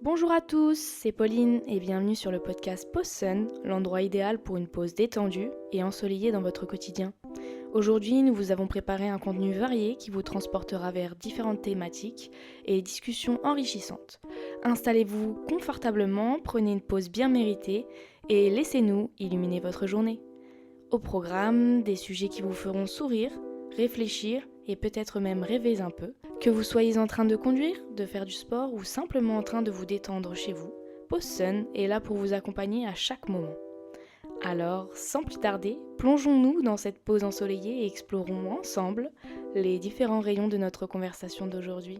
Bonjour à tous, c'est Pauline et bienvenue sur le podcast Pause Sun, l'endroit idéal pour une pause détendue et ensoleillée dans votre quotidien. Aujourd'hui, nous vous avons préparé un contenu varié qui vous transportera vers différentes thématiques et discussions enrichissantes. Installez-vous confortablement, prenez une pause bien méritée et laissez-nous illuminer votre journée. Au programme, des sujets qui vous feront sourire, réfléchir et peut-être même rêver un peu. Que vous soyez en train de conduire, de faire du sport ou simplement en train de vous détendre chez vous, Pause Sun est là pour vous accompagner à chaque moment. Alors, sans plus tarder, plongeons-nous dans cette pause ensoleillée et explorons ensemble les différents rayons de notre conversation d'aujourd'hui.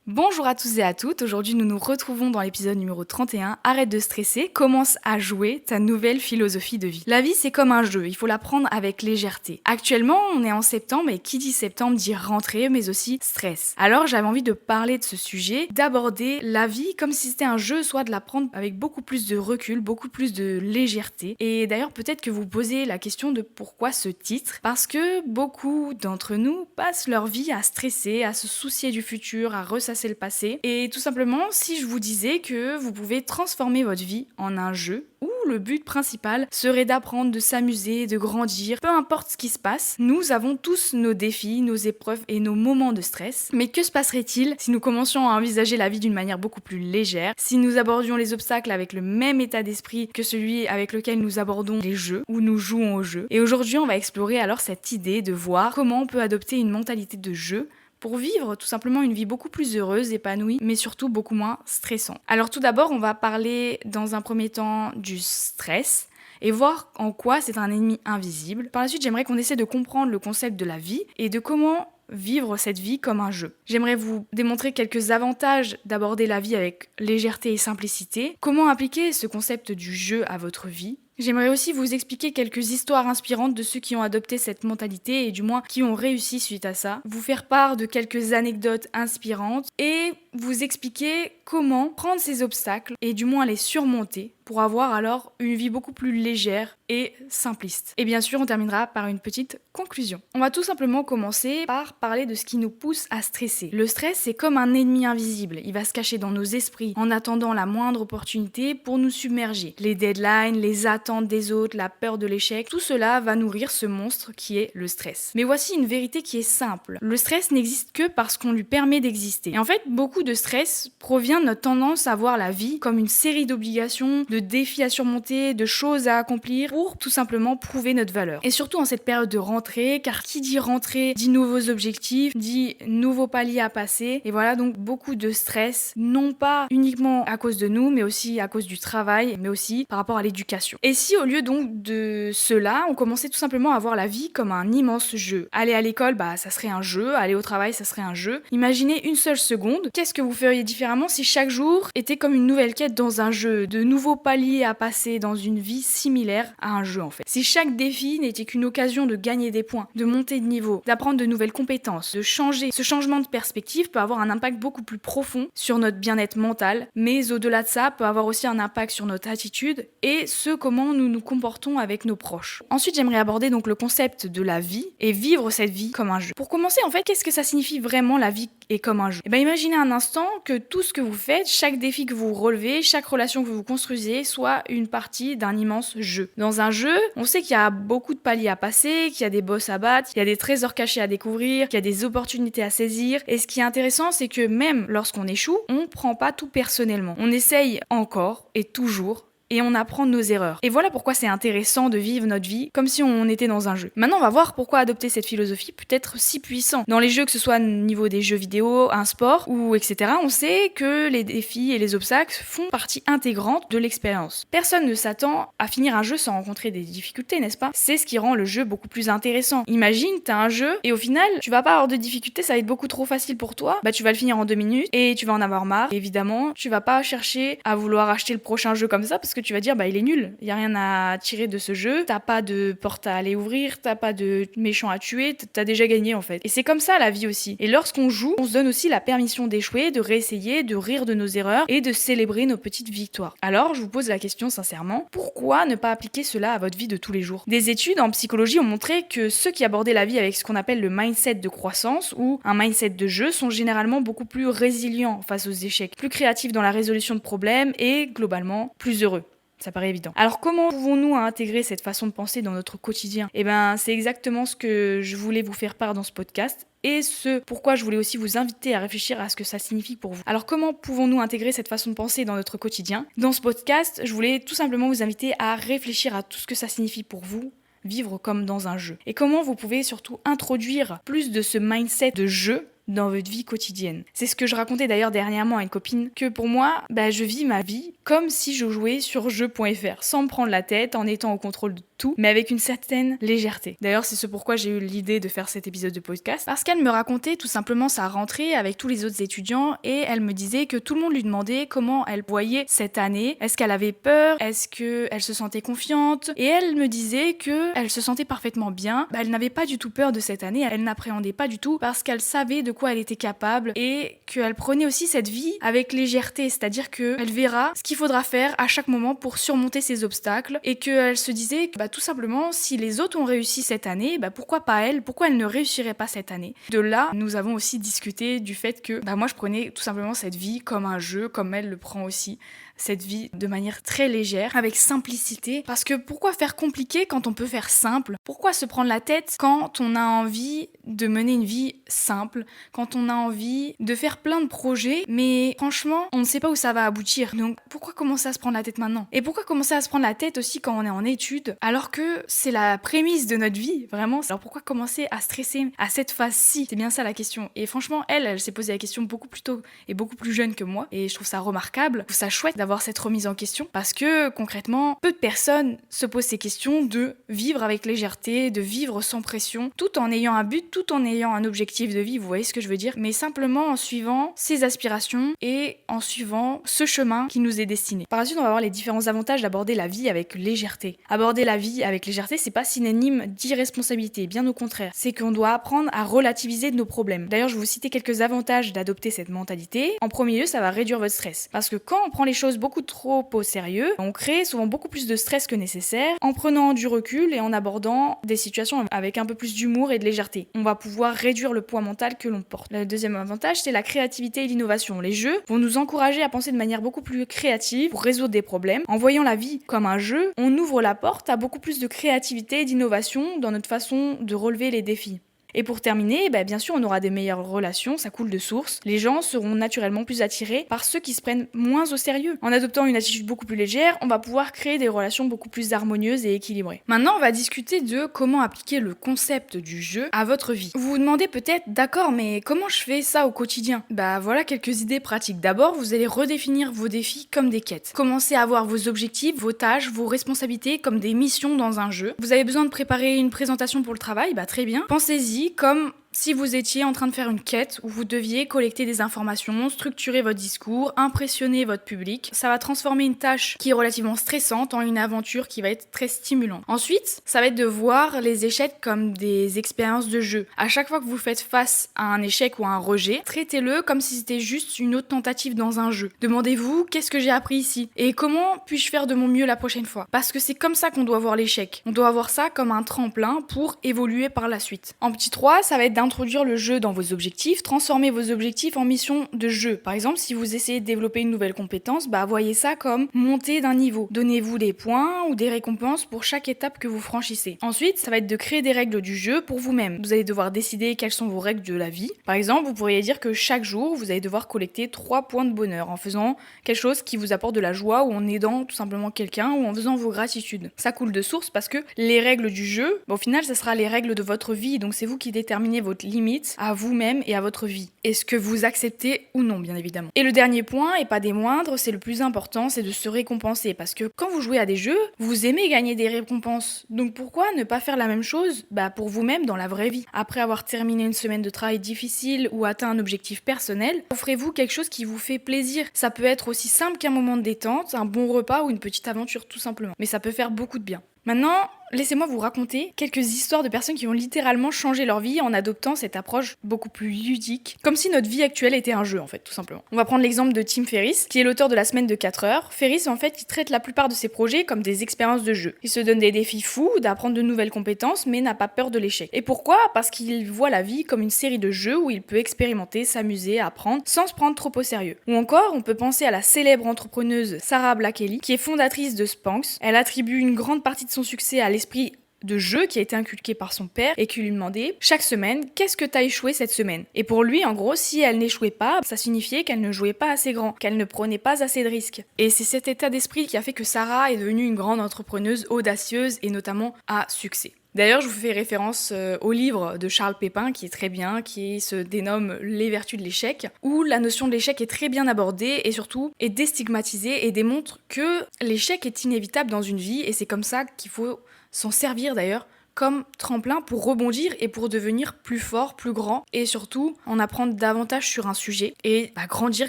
Bonjour à tous et à toutes, aujourd'hui nous nous retrouvons dans l'épisode numéro 31, Arrête de stresser, commence à jouer ta nouvelle philosophie de vie. La vie c'est comme un jeu, il faut la prendre avec légèreté. Actuellement on est en septembre et qui dit septembre dit rentrée mais aussi stress. Alors j'avais envie de parler de ce sujet, d'aborder la vie comme si c'était un jeu, soit de la prendre avec beaucoup plus de recul, beaucoup plus de légèreté. Et d'ailleurs peut-être que vous posez la question de pourquoi ce titre, parce que beaucoup d'entre nous passent leur vie à stresser, à se soucier du futur, à ressasser le passé. Et tout simplement, si je vous disais que vous pouvez transformer votre vie en un jeu où le but principal serait d'apprendre, de s'amuser, de grandir, peu importe ce qui se passe, nous avons tous nos défis, nos épreuves et nos moments de stress. Mais que se passerait-il si nous commencions à envisager la vie d'une manière beaucoup plus légère, si nous abordions les obstacles avec le même état d'esprit que celui avec lequel nous abordons les jeux, ou nous jouons aux jeux. Et aujourd'hui, on va explorer alors cette idée de voir comment on peut adopter une mentalité de jeu pour vivre tout simplement une vie beaucoup plus heureuse, épanouie, mais surtout beaucoup moins stressante. Alors tout d'abord, on va parler dans un premier temps du stress et voir en quoi c'est un ennemi invisible. Par la suite, j'aimerais qu'on essaie de comprendre le concept de la vie et de comment vivre cette vie comme un jeu. J'aimerais vous démontrer quelques avantages d'aborder la vie avec légèreté et simplicité, comment appliquer ce concept du jeu à votre vie. J'aimerais aussi vous expliquer quelques histoires inspirantes de ceux qui ont adopté cette mentalité et du moins qui ont réussi suite à ça, vous faire part de quelques anecdotes inspirantes et vous expliquer comment prendre ces obstacles et du moins les surmonter pour avoir alors une vie beaucoup plus légère et simpliste. Et bien sûr, on terminera par une petite conclusion. On va tout simplement commencer par parler de ce qui nous pousse à stresser. Le stress, c'est comme un ennemi invisible. Il va se cacher dans nos esprits en attendant la moindre opportunité pour nous submerger. Les deadlines, les attentes des autres, la peur de l'échec, tout cela va nourrir ce monstre qui est le stress. Mais voici une vérité qui est simple. Le stress n'existe que parce qu'on lui permet d'exister. Et en fait, beaucoup de stress provient de notre tendance à voir la vie comme une série d'obligations, de défis à surmonter, de choses à accomplir pour tout simplement prouver notre valeur. Et surtout en cette période de rentrée, car qui dit rentrée dit nouveaux objectifs, dit nouveaux paliers à passer. Et voilà donc beaucoup de stress, non pas uniquement à cause de nous, mais aussi à cause du travail, mais aussi par rapport à l'éducation. Et si au lieu donc de cela, on commençait tout simplement à voir la vie comme un immense jeu. Aller à l'école, ça serait un jeu, aller au travail, ça serait un jeu. Imaginez une seule seconde, qu'est-ce que vous feriez différemment si chaque jour était comme une nouvelle quête dans un jeu, de nouveaux paliers à passer dans une vie similaire à un jeu en fait. Si chaque défi n'était qu'une occasion de gagner des points, de monter de niveau, d'apprendre de nouvelles compétences, de changer, ce changement de perspective peut avoir un impact beaucoup plus profond sur notre bien-être mental, mais au-delà de ça, peut avoir aussi un impact sur notre attitude et comment nous nous comportons avec nos proches. Ensuite, j'aimerais aborder donc le concept de la vie et vivre cette vie comme un jeu. Pour commencer, en fait, qu'est-ce que ça signifie vraiment la vie est comme un jeu? Imaginez un instant que tout ce que vous faites, chaque défi que vous relevez, chaque relation que vous construisez, soit une partie d'un immense jeu. Dans un jeu, on sait qu'il y a beaucoup de paliers à passer, qu'il y a des boss à battre, qu'il y a des trésors cachés à découvrir, qu'il y a des opportunités à saisir. Et ce qui est intéressant, c'est que même lorsqu'on échoue, on prend pas tout personnellement. On essaye encore et toujours et on apprend de nos erreurs. Et voilà pourquoi c'est intéressant de vivre notre vie comme si on était dans un jeu. Maintenant, on va voir pourquoi adopter cette philosophie peut être si puissant. Dans les jeux, que ce soit au niveau des jeux vidéo, un sport ou etc., on sait que les défis et les obstacles font partie intégrante de l'expérience. Personne ne s'attend à finir un jeu sans rencontrer des difficultés, n'est-ce pas? C'est ce qui rend le jeu beaucoup plus intéressant. Imagine, t'as un jeu et au final, tu vas pas avoir de difficultés, ça va être beaucoup trop facile pour toi. Tu vas le finir en 2 minutes et tu vas en avoir marre. Et évidemment, tu vas pas chercher à vouloir acheter le prochain jeu comme ça parce que tu vas dire il est nul, il y a rien à tirer de ce jeu, t'as pas de porte à aller ouvrir, t'as pas de méchant à tuer, t'as déjà gagné en fait. Et c'est comme ça la vie aussi. Et lorsqu'on joue, on se donne aussi la permission d'échouer, de réessayer, de rire de nos erreurs et de célébrer nos petites victoires. Alors je vous pose la question sincèrement, pourquoi ne pas appliquer cela à votre vie de tous les jours? Des études en psychologie ont montré que ceux qui abordaient la vie avec ce qu'on appelle le mindset de croissance ou un mindset de jeu sont généralement beaucoup plus résilients face aux échecs, plus créatifs dans la résolution de problèmes et globalement plus heureux. Ça paraît évident. Alors comment pouvons-nous intégrer cette façon de penser dans notre quotidien? C'est exactement ce que je voulais vous faire part dans ce podcast et ce pourquoi je voulais aussi vous inviter à réfléchir à ce que ça signifie pour vous. Alors comment pouvons-nous intégrer cette façon de penser dans notre quotidien? Dans ce podcast, je voulais tout simplement vous inviter à réfléchir à tout ce que ça signifie pour vous, vivre comme dans un jeu. Et comment vous pouvez surtout introduire plus de ce mindset de jeu dans votre vie quotidienne. C'est ce que je racontais d'ailleurs dernièrement à une copine, que pour moi, je vis ma vie comme si je jouais sur jeu.fr, sans me prendre la tête, en étant au contrôle de tout, mais avec une certaine légèreté. D'ailleurs, c'est ce pourquoi j'ai eu l'idée de faire cet épisode de podcast, parce qu'elle me racontait tout simplement sa rentrée avec tous les autres étudiants, et elle me disait que tout le monde lui demandait comment elle voyait cette année, est-ce qu'elle avait peur, est-ce qu'elle se sentait confiante, et elle me disait qu'elle se sentait parfaitement bien, elle n'avait pas du tout peur de cette année, elle n'appréhendait pas du tout, parce qu'elle savait de quoi elle était capable, et qu'elle prenait aussi cette vie avec légèreté, c'est-à-dire qu'elle verra ce qu'il faudra faire à chaque moment pour surmonter ses obstacles, et qu'elle se disait que tout simplement, si les autres ont réussi cette année, pourquoi pas elle? Pourquoi elle ne réussirait pas cette année? De là, nous avons aussi discuté du fait que moi je prenais tout simplement cette vie comme un jeu, comme elle le prend aussi, cette vie de manière très légère, avec simplicité, parce que pourquoi faire compliqué quand on peut faire simple? Pourquoi se prendre la tête quand on a envie de mener une vie simple, quand on a envie de faire plein de projets, mais franchement, on ne sait pas où ça va aboutir. Donc pourquoi commencer à se prendre la tête maintenant? Et pourquoi commencer à se prendre la tête aussi quand on est en études, alors que c'est la prémisse de notre vie, vraiment? Alors pourquoi commencer à stresser à cette phase-ci? C'est bien ça la question. Et franchement, elle s'est posé la question beaucoup plus tôt et beaucoup plus jeune que moi, et je trouve ça remarquable, je trouve ça chouette d'avoir cette remise en question, parce que concrètement, peu de personnes se posent ces questions de vivre avec légèreté, de vivre sans pression, tout en ayant un but, tout en ayant un objectif de vie, vous voyez ce que je veux dire, mais simplement en suivant ses aspirations et en suivant ce chemin qui nous est destiné. Par la suite, on va voir les différents avantages d'aborder la vie avec légèreté. Aborder la vie avec légèreté, c'est pas synonyme d'irresponsabilité, bien au contraire. C'est qu'on doit apprendre à relativiser nos problèmes. D'ailleurs, je vais vous citer quelques avantages d'adopter cette mentalité. En premier lieu, ça va réduire votre stress. Parce que quand on prend les choses beaucoup trop au sérieux, on crée souvent beaucoup plus de stress que nécessaire en prenant du recul et en abordant des situations avec un peu plus d'humour et de légèreté. On va pouvoir réduire le poids mental que l'on porte. Le deuxième avantage, c'est la créativité et l'innovation. Les jeux vont nous encourager à penser de manière beaucoup plus créative pour résoudre des problèmes. En voyant la vie comme un jeu, on ouvre la porte à beaucoup plus de créativité et d'innovation dans notre façon de relever les défis. Et pour terminer, bien sûr, on aura des meilleures relations, ça coule de source. Les gens seront naturellement plus attirés par ceux qui se prennent moins au sérieux. En adoptant une attitude beaucoup plus légère, on va pouvoir créer des relations beaucoup plus harmonieuses et équilibrées. Maintenant, on va discuter de comment appliquer le concept du jeu à votre vie. Vous vous demandez peut-être, d'accord, mais comment je fais ça au quotidien? Voilà quelques idées pratiques. D'abord, vous allez redéfinir vos défis comme des quêtes. Commencez à voir vos objectifs, vos tâches, vos responsabilités comme des missions dans un jeu. Vous avez besoin de préparer une présentation pour le travail? Très bien. Pensez-y comme si vous étiez en train de faire une quête où vous deviez collecter des informations, structurer votre discours, impressionner votre public. Ça va transformer une tâche qui est relativement stressante en une aventure qui va être très stimulante. Ensuite, ça va être de voir les échecs comme des expériences de jeu. À chaque fois que vous faites face à un échec ou à un rejet, traitez-le comme si c'était juste une autre tentative dans un jeu. Demandez-vous, qu'est-ce que j'ai appris ici? Et comment puis-je faire de mon mieux la prochaine fois? Parce que c'est comme ça qu'on doit voir l'échec. On doit voir ça comme un tremplin pour évoluer par la suite. En petit 3, ça va être d'introduire le jeu dans vos objectifs, transformer vos objectifs en mission de jeu. Par exemple, si vous essayez de développer une nouvelle compétence, voyez ça comme monter d'un niveau. Donnez-vous des points ou des récompenses pour chaque étape que vous franchissez. Ensuite, ça va être de créer des règles du jeu pour vous-même. Vous allez devoir décider quelles sont vos règles de la vie. Par exemple, vous pourriez dire que chaque jour, vous allez devoir collecter 3 points de bonheur en faisant quelque chose qui vous apporte de la joie ou en aidant tout simplement quelqu'un ou en faisant vos gratitudes. Ça coule de source parce que les règles du jeu, au final, ça sera les règles de votre vie, donc c'est vous qui déterminez vos votre limite à vous-même et à votre vie. Et ce que vous acceptez ou non, bien évidemment. Et le dernier point, et pas des moindres, c'est le plus important, c'est de se récompenser. Parce que quand vous jouez à des jeux, vous aimez gagner des récompenses. Donc pourquoi ne pas faire la même chose pour vous-même dans la vraie vie? Après avoir terminé une semaine de travail difficile ou atteint un objectif personnel, offrez-vous quelque chose qui vous fait plaisir. Ça peut être aussi simple qu'un moment de détente, un bon repas ou une petite aventure tout simplement. Mais ça peut faire beaucoup de bien. Maintenant, laissez-moi vous raconter quelques histoires de personnes qui ont littéralement changé leur vie en adoptant cette approche beaucoup plus ludique, comme si notre vie actuelle était un jeu en fait, tout simplement. On va prendre l'exemple de Tim Ferriss, qui est l'auteur de la semaine de 4 heures. Ferriss, en fait, il traite la plupart de ses projets comme des expériences de jeu. Il se donne des défis fous, d'apprendre de nouvelles compétences, mais n'a pas peur de l'échec. Et pourquoi? Parce qu'il voit la vie comme une série de jeux où il peut expérimenter, s'amuser, apprendre, sans se prendre trop au sérieux. Ou encore, on peut penser à la célèbre entrepreneuse Sarah Blakely, qui est fondatrice de Spanx. Elle attribue une grande partie de son succès à l'esprit de jeu qui a été inculqué par son père et qui lui demandait chaque semaine qu'est-ce que t'as échoué cette semaine. Et pour lui, en gros, si elle n'échouait pas, ça signifiait qu'elle ne jouait pas assez grand, qu'elle ne prenait pas assez de risques. Et c'est cet état d'esprit qui a fait que Sarah est devenue une grande entrepreneuse audacieuse et notamment à succès. D'ailleurs, je vous fais référence au livre de Charles Pépin qui est très bien, qui se dénomme Les vertus de l'échec, où la notion de l'échec est très bien abordée et surtout est déstigmatisée et démontre que l'échec est inévitable dans une vie et c'est comme ça qu'il faut s'en servir d'ailleurs comme tremplin pour rebondir et pour devenir plus fort, plus grand et surtout en apprendre davantage sur un sujet et grandir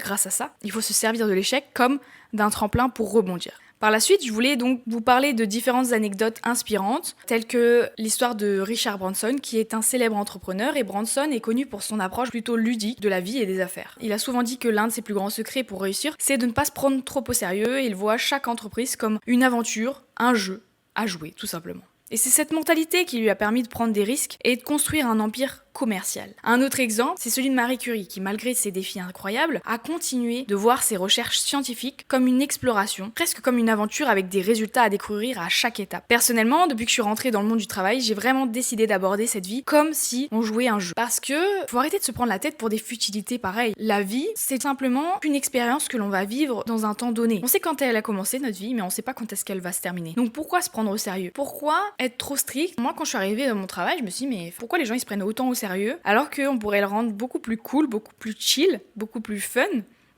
grâce à ça. Il faut se servir de l'échec comme d'un tremplin pour rebondir. Par la suite, je voulais donc vous parler de différentes anecdotes inspirantes, telles que l'histoire de Richard Branson, qui est un célèbre entrepreneur, et Branson est connu pour son approche plutôt ludique de la vie et des affaires. Il a souvent dit que l'un de ses plus grands secrets pour réussir, c'est de ne pas se prendre trop au sérieux, et il voit chaque entreprise comme une aventure, un jeu à jouer, tout simplement. Et c'est cette mentalité qui lui a permis de prendre des risques et de construire un empire commercial. Un autre exemple, c'est celui de Marie Curie, qui malgré ses défis incroyables, a continué de voir ses recherches scientifiques comme une exploration, presque comme une aventure avec des résultats à découvrir à chaque étape. Personnellement, depuis que je suis rentrée dans le monde du travail, j'ai vraiment décidé d'aborder cette vie comme si on jouait un jeu. Parce que faut arrêter de se prendre la tête pour des futilités pareilles. La vie, c'est simplement une expérience que l'on va vivre dans un temps donné. On sait quand elle a commencé notre vie, mais on sait pas quand est-ce qu'elle va se terminer. Donc pourquoi se prendre au sérieux? Pourquoi être trop strict? Moi, quand je suis arrivée dans mon travail, je me suis dit, mais pourquoi les gens ils se prennent autant au sérieux alors qu'on pourrait le rendre beaucoup plus cool, beaucoup plus chill, beaucoup plus fun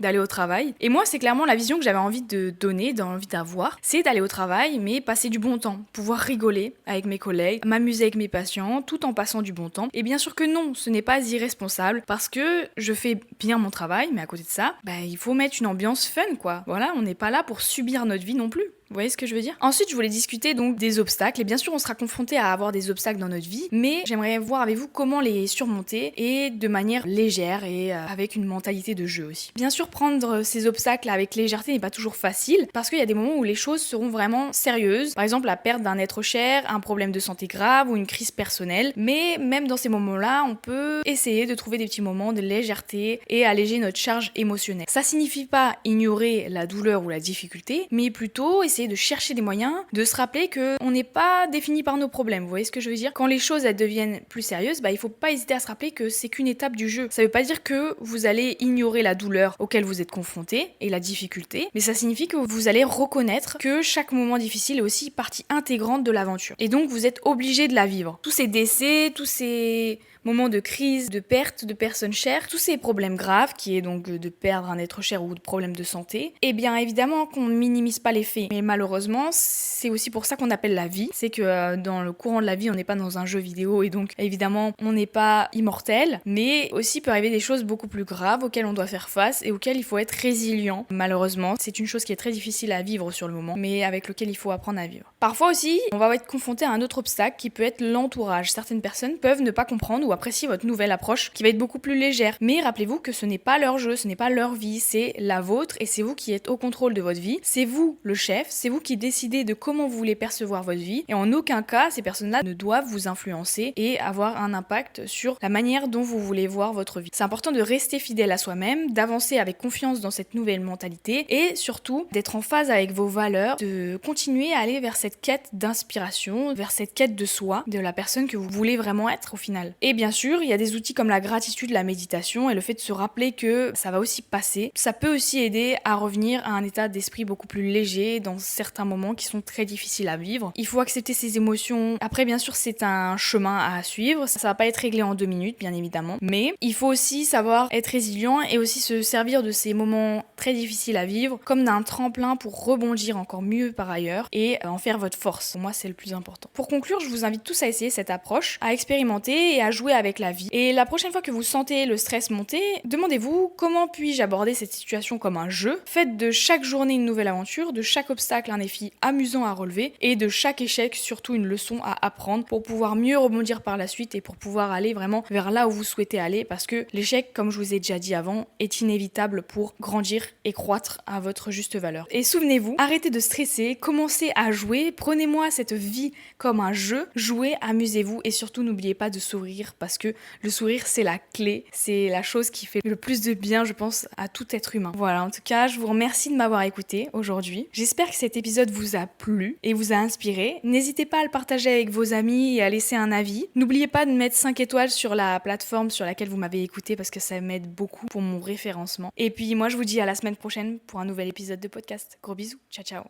d'aller au travail. Et moi, c'est clairement la vision que j'avais envie de donner, envie d'avoir, c'est d'aller au travail, mais passer du bon temps, pouvoir rigoler avec mes collègues, m'amuser avec mes patients, tout en passant du bon temps. Et bien sûr que non, ce n'est pas irresponsable, parce que je fais bien mon travail, mais à côté de ça, il faut mettre une ambiance fun, quoi. Voilà, on n'est pas là pour subir notre vie non plus. Vous voyez ce que je veux dire? Ensuite, je voulais discuter donc des obstacles. Et bien sûr, on sera confronté à avoir des obstacles dans notre vie, mais j'aimerais voir avec vous comment les surmonter et de manière légère et avec une mentalité de jeu aussi. Bien sûr, prendre ces obstacles avec légèreté n'est pas toujours facile parce qu'il y a des moments où les choses seront vraiment sérieuses. Par exemple, la perte d'un être cher, un problème de santé grave ou une crise personnelle. Mais même dans ces moments-là, on peut essayer de trouver des petits moments de légèreté et alléger notre charge émotionnelle. Ça signifie pas ignorer la douleur ou la difficulté, mais plutôt essayer de chercher des moyens, de se rappeler qu'on n'est pas défini par nos problèmes. Vous voyez ce que je veux dire? Quand les choses elles deviennent plus sérieuses, il faut pas hésiter à se rappeler que c'est qu'une étape du jeu. Ça veut pas dire que vous allez ignorer la douleur auquel vous êtes confronté et la difficulté, mais ça signifie que vous allez reconnaître que chaque moment difficile est aussi partie intégrante de l'aventure. Et donc vous êtes obligé de la vivre. Tous ces décès, tous ces moments de crise, de perte de personnes chères, tous ces problèmes graves, qui est donc de perdre un être cher ou de problèmes de santé, et bien évidemment qu'on ne minimise pas les faits. Mais malheureusement, c'est aussi pour ça qu'on appelle la vie. C'est que dans le courant de la vie, on n'est pas dans un jeu vidéo et donc évidemment, on n'est pas immortel, mais aussi peut arriver des choses beaucoup plus graves auxquelles on doit faire face et auxquelles il faut être résilient. Malheureusement, c'est une chose qui est très difficile à vivre sur le moment, mais avec lequel il faut apprendre à vivre. Parfois aussi, on va être confronté à un autre obstacle qui peut être l'entourage. Certaines personnes peuvent ne pas comprendre ou apprécier votre nouvelle approche qui va être beaucoup plus légère. Mais rappelez-vous que ce n'est pas leur jeu, ce n'est pas leur vie, c'est la vôtre et c'est vous qui êtes au contrôle de votre vie. C'est vous le chef, c'est vous qui décidez de comment vous voulez percevoir votre vie et en aucun cas, ces personnes-là ne doivent vous influencer et avoir un impact sur la manière dont vous voulez voir votre vie. C'est important de rester fidèle à soi-même, d'avancer avec confiance dans cette nouvelle mentalité et surtout d'être en phase avec vos valeurs, de continuer à aller vers cette quête d'inspiration, vers cette quête de soi, de la personne que vous voulez vraiment être au final. Et bien bien sûr, il y a des outils comme la gratitude, la méditation et le fait de se rappeler que ça va aussi passer. Ça peut aussi aider à revenir à un état d'esprit beaucoup plus léger dans certains moments qui sont très difficiles à vivre. Il faut accepter ses émotions. Après, bien sûr, c'est un chemin à suivre. Ça va pas être réglé en 2 minutes, bien évidemment. Mais il faut aussi savoir être résilient et aussi se servir de ces moments très difficiles à vivre comme d'un tremplin pour rebondir encore mieux par ailleurs et en faire votre force. Pour moi, c'est le plus important. Pour conclure, je vous invite tous à essayer cette approche, à expérimenter et à jouer avec la vie. Et la prochaine fois que vous sentez le stress monter, demandez-vous comment puis-je aborder cette situation comme un jeu. Faites de chaque journée une nouvelle aventure, de chaque obstacle un défi amusant à relever et de chaque échec surtout une leçon à apprendre pour pouvoir mieux rebondir par la suite et pour pouvoir aller vraiment vers là où vous souhaitez aller parce que l'échec, comme je vous ai déjà dit avant, est inévitable pour grandir et croître à votre juste valeur. Et souvenez-vous, arrêtez de stresser, commencez à jouer, prenez-moi cette vie comme un jeu, jouez, amusez-vous et surtout n'oubliez pas de sourire parce que le sourire c'est la clé, c'est la chose qui fait le plus de bien je pense à tout être humain. Voilà, en tout cas je vous remercie de m'avoir écouté aujourd'hui. J'espère que cet épisode vous a plu et vous a inspiré. N'hésitez pas à le partager avec vos amis et à laisser un avis. N'oubliez pas de mettre 5 étoiles sur la plateforme sur laquelle vous m'avez écouté parce que ça m'aide beaucoup pour mon référencement. Et puis moi je vous dis à la semaine prochaine pour un nouvel épisode de podcast. Gros bisous, ciao ciao.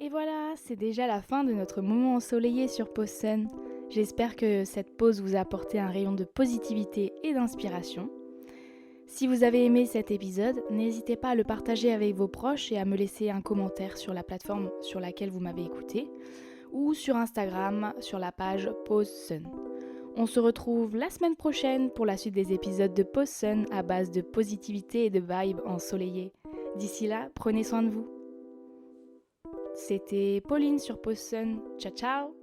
Et voilà, c'est déjà la fin de notre moment ensoleillé sur Pause Sun. J'espère que cette pause vous a apporté un rayon de positivité et d'inspiration. Si vous avez aimé cet épisode, n'hésitez pas à le partager avec vos proches et à me laisser un commentaire sur la plateforme sur laquelle vous m'avez écouté ou sur Instagram sur la page Pause Sun. On se retrouve la semaine prochaine pour la suite des épisodes de Pause Sun à base de positivité et de vibes ensoleillées. D'ici là, prenez soin de vous. C'était Pauline sur Pause Sun. Ciao ciao!